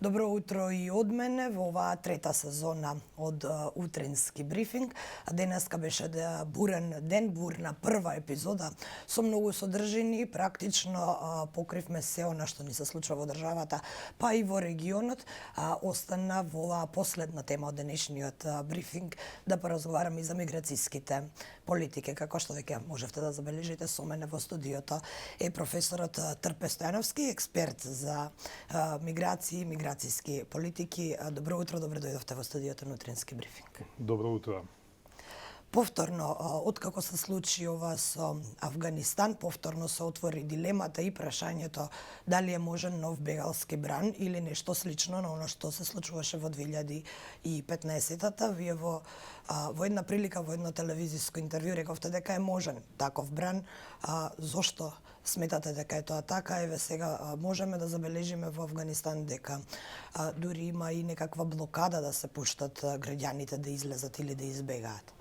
Добро утро и од мене во оваа трета сезона од утрински брифинг. Денеска беше бурен ден, бурна прва епизода со многу содржини. Практично покривме се она што ни се случува во државата, па и во регионот. Остана во оваа последна тема од денешниот брифинг да поразговараме и за миграцијските политики. Како што веќе можевте да забележите, со мене во студиото е професорот Трпе Стојановски, експерт за миграција и миграцијски политики. Добро утро, добро дојдовте во студиото на утрински брифинг. Добро утро. Повторно, откако се случи ова со Авганистан, повторно се отвори дилемата и прашањето дали е можен нов бегалски бран или нешто слично на оно што се случуваше во 2015-та. Вие во една прилика, во едно телевизиско интервју рековте дека е можен таков бран. Зошто сметате дека е тоа така? Еве сега можеме да забележиме во Авганистан дека дури има и некаква блокада да се пуштат граѓаните да излезат или да избегаат.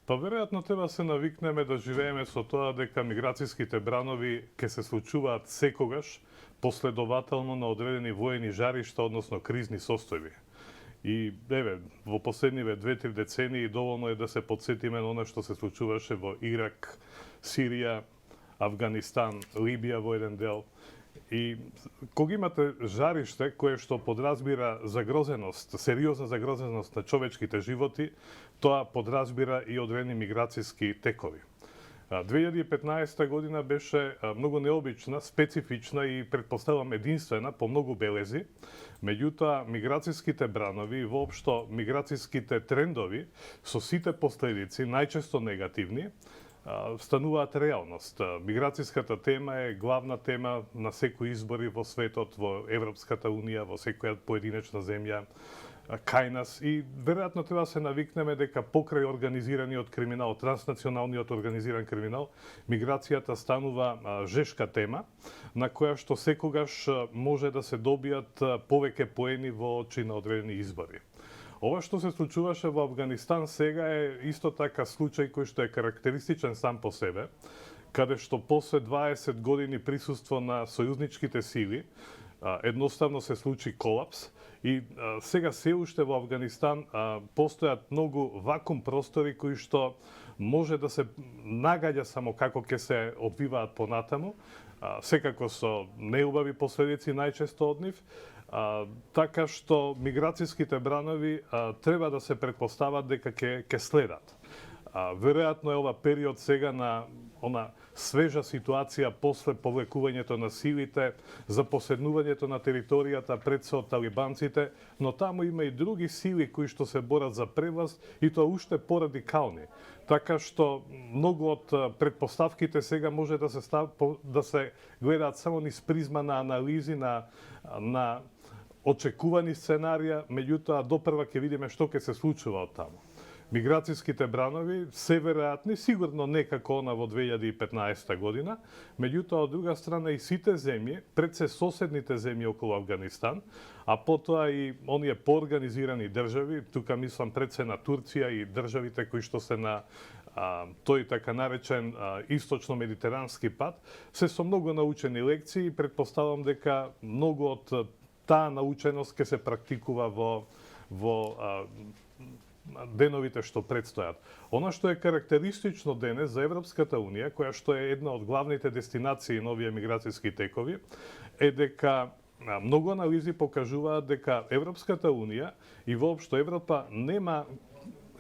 Па веројатно треба се навикнеме да живееме со тоа дека миграцијските бранови ќе се случуваат секогаш последователно на одредени воени жаришта, односно кризни состојби. И еве, во последниве 2-3 децении доволно е да се потсетиме на она што се случуваше во Ирак, Сирија, Авганистан, Либија во еден дел. И кога имате жариште кое што подразбира загрозеност, сериозна загрозеност на човечките животи, тоа подразбира и одредени миграцијски текови. 2015 година беше многу необична, специфична и предпоставам единствена по многу белези. Меѓутоа, миграцијските бранови и воопшто миграцијските трендови со сите последици, најчесто негативни, стануваат реалност. Миграцијската тема е главна тема на секои избори во светот, во Европската унија, во секоја поединечна земја кај нас, и веројатно треба да се навикнеме дека покрај организираниот криминал, транснационалниот организиран криминал, миграцијата станува жешка тема на која што секогаш може да се добијат повеќе поени во очи на одредени избори. Ова што се случуваше во Авганистан сега е исто така случај кој што е карактеристичен сам по себе, каде што после 20 години присуство на сојузничките сили едноставно се случи колапс и сега се уште во Авганистан постојат многу вакуум простори кои што може да се нагаѓа само како ќе се одвиваат понатаму, секако со неубави последици најчесто од нив. Така што миграцијските бранови треба да се претпостават дека ќе следат. Веројатно е ова период сега на она свежа ситуација после повлекувањето на силите, за поседнувањето на територијата пред се од талибанците, но таму има и други сили кои што се борат за превласт и тоа уште порадикални. Така што многу од претпоставките сега може да се гледаат само низ призма на анализи на очекувани сценарија, меѓутоа допрва ќе видиме што ќе се случува од таму. Миграцијските бранови се веројатни, сигурно не како она во 2015 година, меѓутоа од друга страна и сите земји, пред се соседните земји околу Авганистан, а потоа и оние поорганизирани држави, тука мислам пред се на Турција и државите кои што се на тој така наречен источно-медитерански пат, се со многу научени лекции и предпоставам дека многу од таа наученост ќе се практикува во деновите што предстојат. Она што е карактеристично денес за Европската унија, која што е една од главните дестинации на овие миграцијски текови, е дека многу анализи покажуваат дека Европската унија и воопшто Европа нема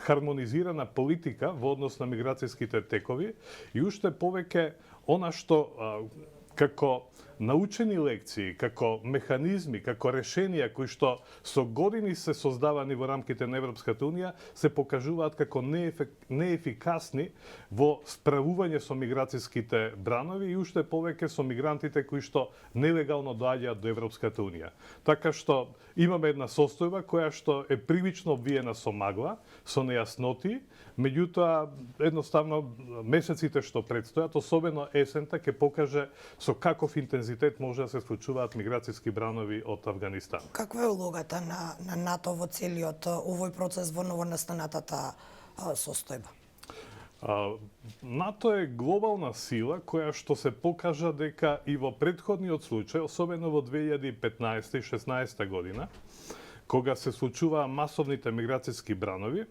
хармонизирана политика во однос на миграцијските текови и уште повеќе она што како научени лекции, како механизми, како решенија кои што со години се создавани во рамките на Европската унија, се покажуваат како неефикасни во справување со миграцијските бранови и уште повеќе со мигрантите кои што нелегално доаѓаат до Европската унија. Така што имаме една состојба која што е прилично обвиена со магла, со нејасноти, меѓутоа едноставно месеците што предстојат, особено есента, ќе покаже со каков интензитет може да се случуваат миграцијски бранови од Авганистан. Каква е улогата на НАТО во целиот овој процес во новонастанатата состојба? НАТО е глобална сила која што се покажа дека и во претходниот случај, особено во 2015 и 2016 година, кога се случуваа масовните миграцијски бранови,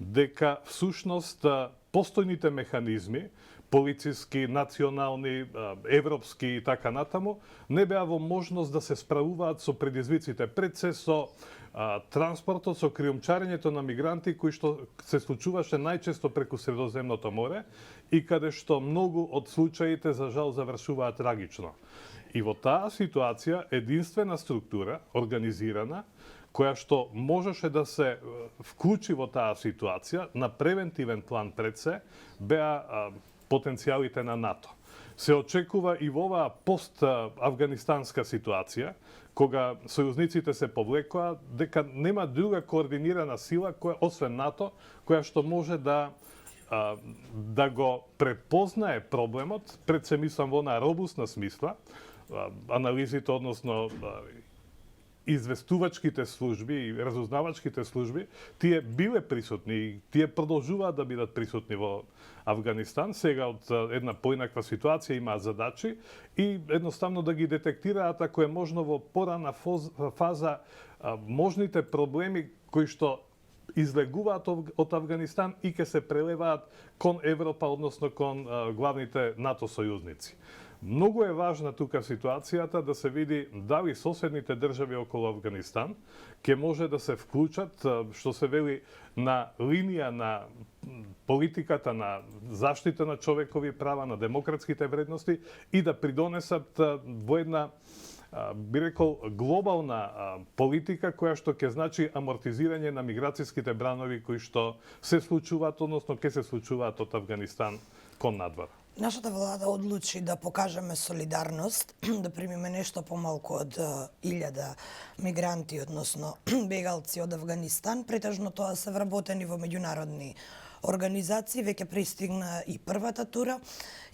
дека всушност постојните механизми, полициски, национални, европски и така натаму, не беа во можност да се справуваат со предизвиците пред се со транспортот, со криумчарењето на мигранти кои што се случуваше најчесто преку Средоземното море и каде што многу од случаите за жал завршуваат трагично. И во таа ситуација единствена структура, организирана, која што можеше да се вклучи во таа ситуација на превентивен план пред се, беа потенцијалите на НАТО. Се очекува и во оваа пост-афганистанска ситуација, кога сојузниците се повлекоа, дека нема друга координирана сила која освен НАТО, која што може да го препознае проблемот, пред се мислам во на робусна смисла, анализите, односно известувачките служби и разузнавачките служби, тие биле присутни и тие продолжуваат да бидат присутни во Афганистан. Сега од една поинаква ситуација имаат задачи и едноставно да ги детектираат ако е можно во порана фаза можните проблеми кои што излегуваат од Афганистан и ќе се прелеваат кон Европа, односно кон главните НАТО сојузници. Многу е важна тука ситуацијата да се види дали соседните држави околу Афганистан ќе може да се вклучат, што се вели, на линија на политиката на заштита на човекови права, на демократските вредности и да придонесат во една, би рекол, глобална политика која што ќе значи амортизирање на миграцијските бранови кои што се случуваат, односно ќе се случуваат од Афганистан кон надвор. Нашата влада одлучи да покажеме солидарност, да примиме нешто помалку од 1000 мигранти, односно бегалци од Афганистан. Претежно тоа се вработени во меѓународни организации, веќе пристигна и првата тура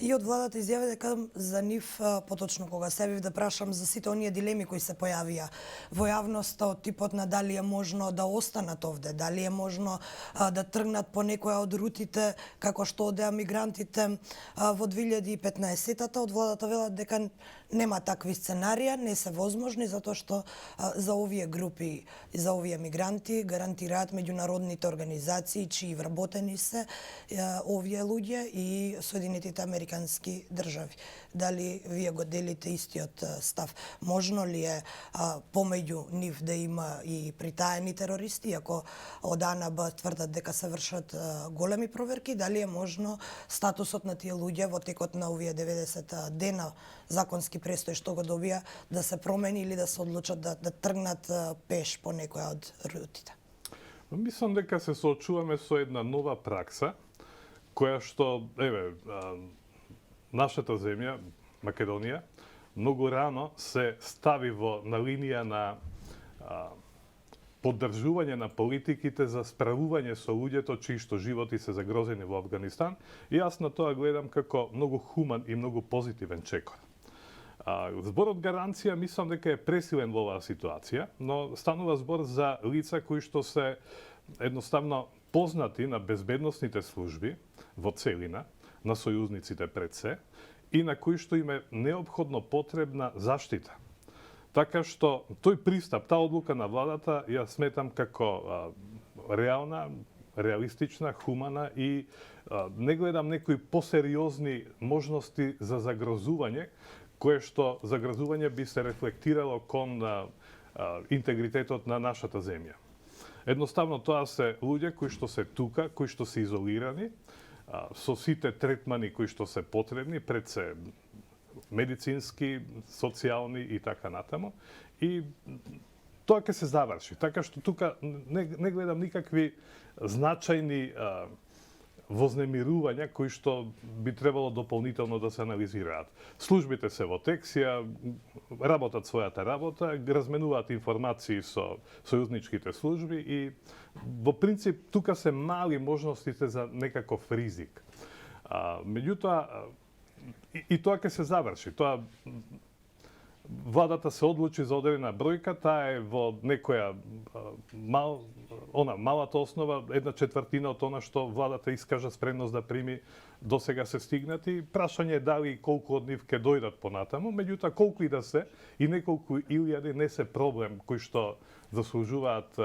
и од владата изјави дека за нив, поточно кога се бив да прашам за сите оние дилеми кои се појавија во јавноста од типот на дали е можно да останат овде, дали е можно да тргнат по некоја од рутите како што одеа мигрантите во 2015-та, од владата велат дека нема такви сценарија, не се возможни затоа што за овие групи и за овие мигранти гарантираат меѓународните организации чии вработени се овие луѓе и Соединетите американски држави. Дали вие го делите истиот став? Можно ли е помеѓу нив да има и притаени терористи, ако од АНБ тврдат дека се вршат големи проверки, дали е можно статусот на тие луѓе во текот на овие 90 дена законски престој што го добија да се промени или да се одлучат да тргнат пеш по некоја од рутите? Мислам дека се соочуваме со една нова пракса, која што, нашата земја, Македонија, многу рано се стави на линија на поддржување на политиките за справување со луѓето чии што животи се загрозени во Афганистан, и јас на тоа гледам како многу хуман и многу позитивен чекор. Зборот гаранција мислам дека е пресилен во оваа ситуација, но станува збор за лица кои што се едноставно познати на безбедносните служби во целина, на сојузниците пред се, и на кои што им е неопходно потребна заштита. Така што тој пристап, таа одлука на владата ја сметам како реална, реалистична, хумана и не гледам некои посериозни можности за загрозување, кое што загрозување би се рефлектирало кон интегритетот на нашата земја. Едноставно тоа се луѓе кои што се тука, кои што се изолирани, со сите третмани кои што се потребни, пред се медицински, социјални и така натаму. И тоа ќе се заврши. Така што тука не гледам никакви значајни вознемирувања кои што би требало дополнително да се анализираат. Службите се во текција, работат својата работа, разменуваат информации со сојузничките служби и во принцип тука се мали можностите за некаков ризик. Меѓутоа и тоа ќе се заврши. Тоа владата се одлучи за одредена бројка, таа е во некоја малата основа, 1/4 од она што владата искажа спремност да прими, до сега се стигнати. Прашање е дали и колку од нив ќе дојдат понатаму, меѓутоа колку и да се, и неколку илјади не се проблем кои што заслужуваат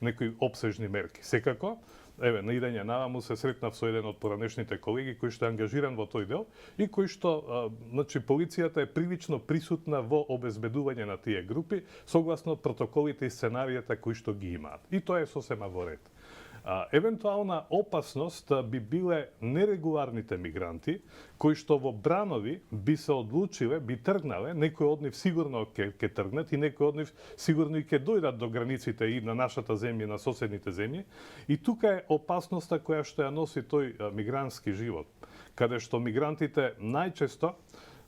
некои опсежни мерки. Секако, еве, на идење наваму се сретнав со еден од поранешните колеги кој што е ангажиран во тој дел и кој што, значи, полицијата е прилично присутна во обезбедување на тие групи согласно протоколите и сценаријата кои што ги имаат. И тоа е сосема во ред. Евентуална опасност би биле нерегуларните мигранти, кои што во бранови би се одлучиле, би тргнале, некои од нив сигурно ќе тргнат и некои од нив сигурно и ќе дојдат до границите и на нашата земја и на соседните земји. И тука е опасноста која што ја носи тој мигрантски живот, каде што мигрантите најчесто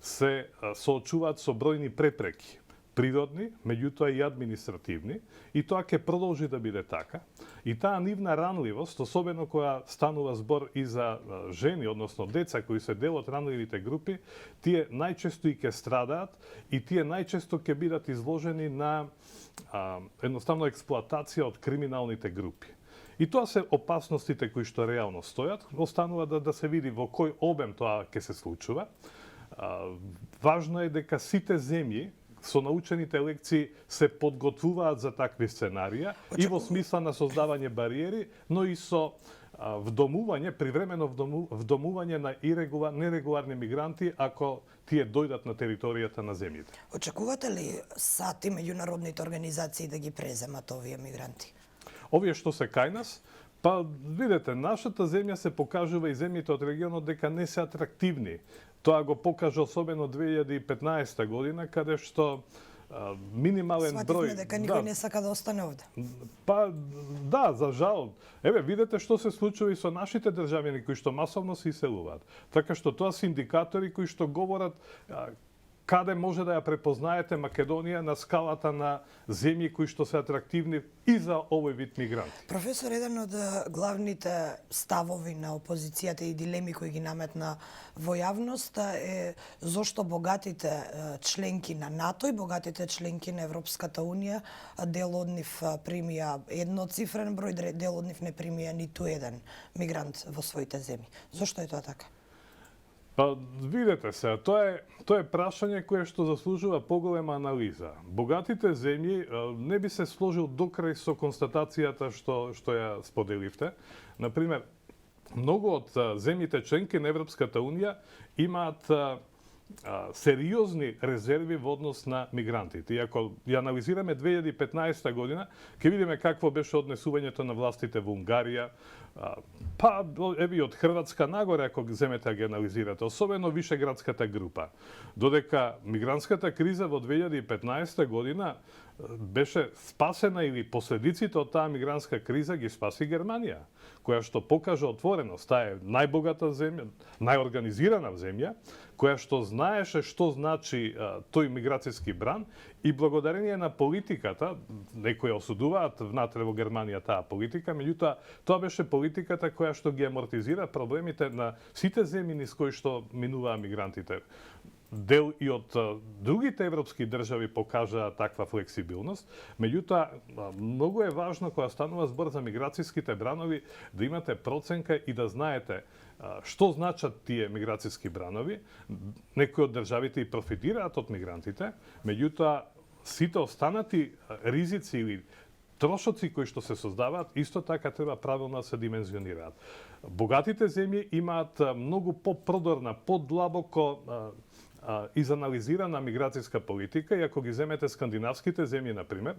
се соочуваат со бројни препреки, природни, меѓутоа и административни, и тоа ќе продолжи да биде така. И таа нивна ранливост, особено која станува збор и за жени, односно деца кои се дел од ранливите групи, тие најчесто и ќе страдаат и тие најчесто ќе бидат изложени на едноставно експлоатација од криминалните групи. И тоа се опасностите кои што реално стојат, останува да се види во кој обем тоа ќе се случува. Важно е дека сите земји со научените лекции се подготвуваат за такви сценарија и во смисла на создавање бариери, но и со вдомување, привремено вдомување на нерегуларни мигранти ако тие дојдат на територијата на земјите. Очекувате ли САД и меѓународните организации да ги преземат овие мигранти? Овие што се кај нас, па видете, нашата земја се покажува и земјите од регионот дека не се атрактивни. Тоа го покажа особено 2015 година, каде што минимален број... Свативме дека никој не сака да остане овде. Па, да, за жал. Еве, видете што се случува и со нашите државјани кои што масовно се иселуваат. Така што тоа се индикатори кои што говорат каде може да ја препознаете Македонија на скалата на земји кои што се атрактивни и за овој вид мигранти. Професор, еден од главните ставови на опозицијата и дилеми кои ги наметна во јавноста е зошто богатите членки на НАТО и богатите членки на Европската Унија, дел од нив примија едноцифрен број, дел од нив не примија ниту еден мигрант во своите земји. Зошто е тоа така? Па, видете се, тоа е прашање кое што заслужува поголема анализа. Богатите земји не би се сложил докрај со констатацијата што ја споделивте. Например, многу од земјите членки на Европската Унија имаат сериозни резерви во однос на мигрантите. И ако ја анализираме 2015 година, ќе видиме какво беше однесувањето на властите во Унгарија, па еви од Хрватска нагоре, ако земете ги анализирате, особено Вишеградската група. Додека мигрантската криза во 2015 година беше спасена или последиците од таа мигрантска криза ги спаси Германија, која што покажа отвореност. Таа е најбогата земја, најорганизирана земја, која што знаеше што значи тој миграцијски бран и благодарение на политиката, некои осудуваат внатре во Германија таа политика, меѓутоа тоа беше политиката која што ги амортизира проблемите на сите земји низ кои што минуваа мигрантите. Дел и од другите европски држави покажаа таква флексибилност, меѓутоа многу е важно кога станува збор за миграцијските бранови да имате проценка и да знаете што значат тие миграцијски бранови. Некои од државите и профитираат од мигрантите, меѓутоа сите останати ризици или трошоци кои што се создаваат, исто така треба правилно да се димензионираат. Богатите земји имаат многу по-продорна, подлабоко изанализирана миграцијска политика и ако ги земете скандинавските земји, например,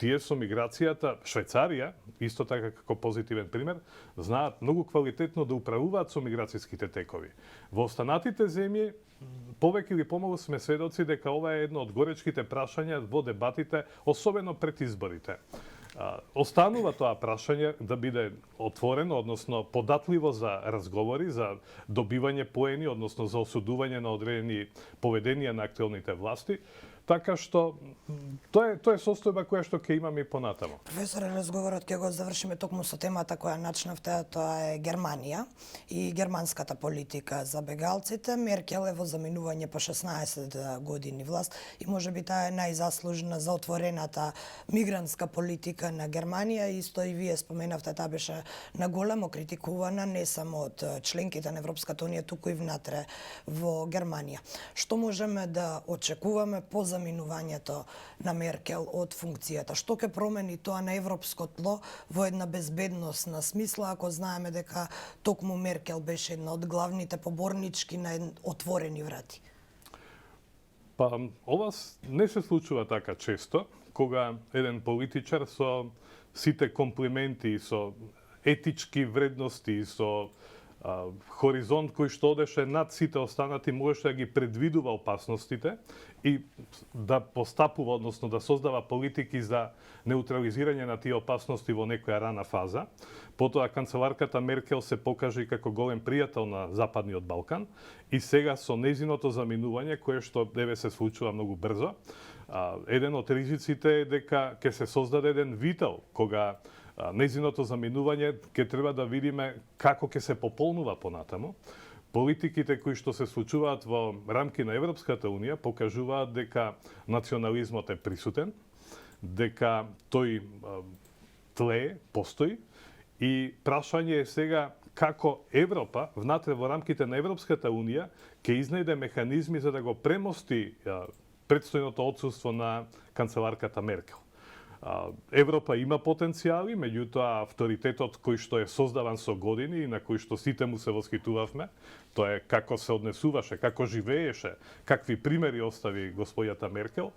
тие со миграцијата, Швајцарија, исто така како позитивен пример, знаат многу квалитетно да управуваат со миграцијските текови. Во останатите земји, повеќе или помалку сме сведоци дека ова е едно од горечките прашања во дебатите, особено пред изборите. Останува тоа прашање да биде отворено, односно податливо за разговори, за добивање поени, односно за осудување на одредени поведенија на актуелните власти. Така што тоа е состојба која што ќе имаме и понатамо. Професоре, разговорот ќе го завршиме токму со темата која начнавте, тоа е Германија и германската политика за бегалците. Меркел е во заминување по 16 години власт и можеби таа е најзаслужна за отворената мигрантска политика на Германија. Исто и вие споменавте, таа беше наголемо критикувана не само од членките на Европската унија, туку и внатре во Германија. Што можеме да очекуваме по заминувањето на Меркел од функцијата? Што ќе промени тоа на европско тло во една безбедносна смисла, ако знаеме дека токму Меркел беше една од главните поборнички на отворени врати? Па, ова не се случува така често, кога еден политичар со сите комплименти, со етички вредности, со хоризонт кој што одеше над сите останати, можеше да ги предвидува опасностите и да постапува, односно да создава политики за неутрализирање на тие опасности во некоја рана фаза. Потоа канцеларката Меркел се покаже и како голем пријател на Западниот Балкан и сега со нејзиното заминување, кое што еве се случува многу брзо, еден од ризиците е дека ќе се создаде еден вител кога нејзиното заминување ќе треба да видиме како ќе се пополнува понатаму. Политиките кои што се случуваат во рамки на Европската унија покажуваат дека национализмот е присутен, дека тој тлее, постои и прашање е сега како Европа внатре во рамките на Европската унија ќе изнајде механизми за да го премости предстојното отсуство на канцеларката Меркел. Европа има потенцијали, меѓутоа авторитетот кој што е создаван со години и на кој што сите му се восхитувавме, тоа е како се однесуваше, како живееше, какви примери остави господјата Меркел,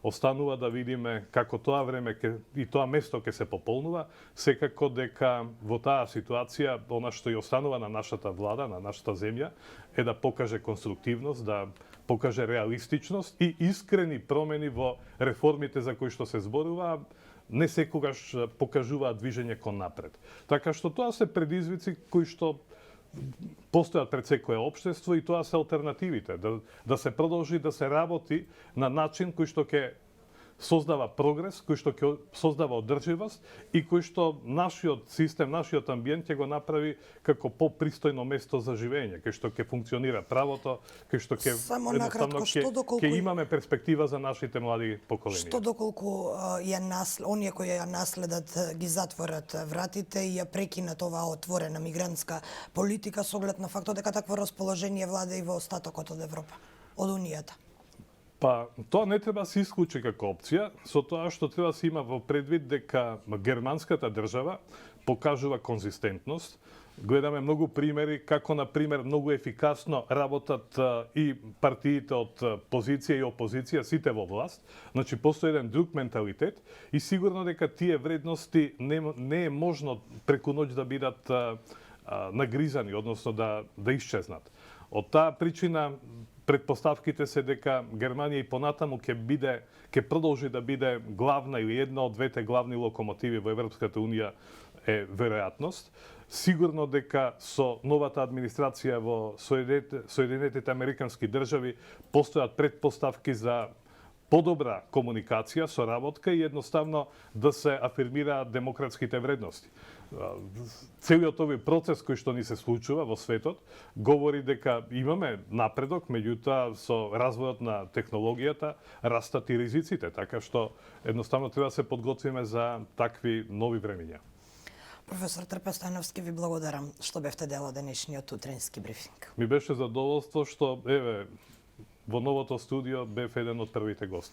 останува да видиме како тоа време и тоа место ќе се пополнува, секако дека во таа ситуација она што и останува на нашата влада, на нашата земја, е да покаже конструктивност, да покаже реалистичност и искрени промени во реформите за кои што се зборува, не секогаш покажуваат движење кон напред. Така што тоа се предизвици кои што постојат пред секое општество и тоа се алтернативите, да се продолжи да се работи на начин кој што ќе создава прогрес, кој што ќе создава одржливост и кој што нашиот систем, нашиот амбиент ќе го направи како попристојно место за живење, кај што ќе функционира правото, кај што ќе ќе имаме перспектива за нашите млади поколенија. Што доколку оние кои ја наследат ги затворат вратите и ја прекинат оваа отворена мигрантска политика со оглед на фактот дека такво расположение влада и во остатокот од Европа, од Унијата? Па, тоа не треба да се исклучи како опција, со тоа што треба да се има во предвид дека германската држава покажува конзистентност. Гледаме многу примери како, например, многу ефикасно работат и партиите од позиција и опозиција, сите во власт. Значи, постои еден друг менталитет и сигурно дека тие вредности не е можно преку ноќ да бидат нагризани, односно да исчезнат. Од таа причина предпоставките се дека Германија и понатаму ќе продолжи да биде главна или една од двете главни локомотиви во Европската унија е веројатност. Сигурно дека со новата администрација во Соединетите Американски држави постојат предпоставки за подобра комуникација, соработка и едноставно да се афирмираат демократските вредности. Целиот овој процес кој што ни се случува во светот говори дека имаме напредок, меѓутоа со развојот на технологијата растат и ризиците, така што едноставно треба да се подготвиме за такви нови времиња. Професор Трпестојановски, ви благодарам што бевте дел од денешниот утренски брифинг. Ми беше задоволство што во новото студио бев еден од првите гости.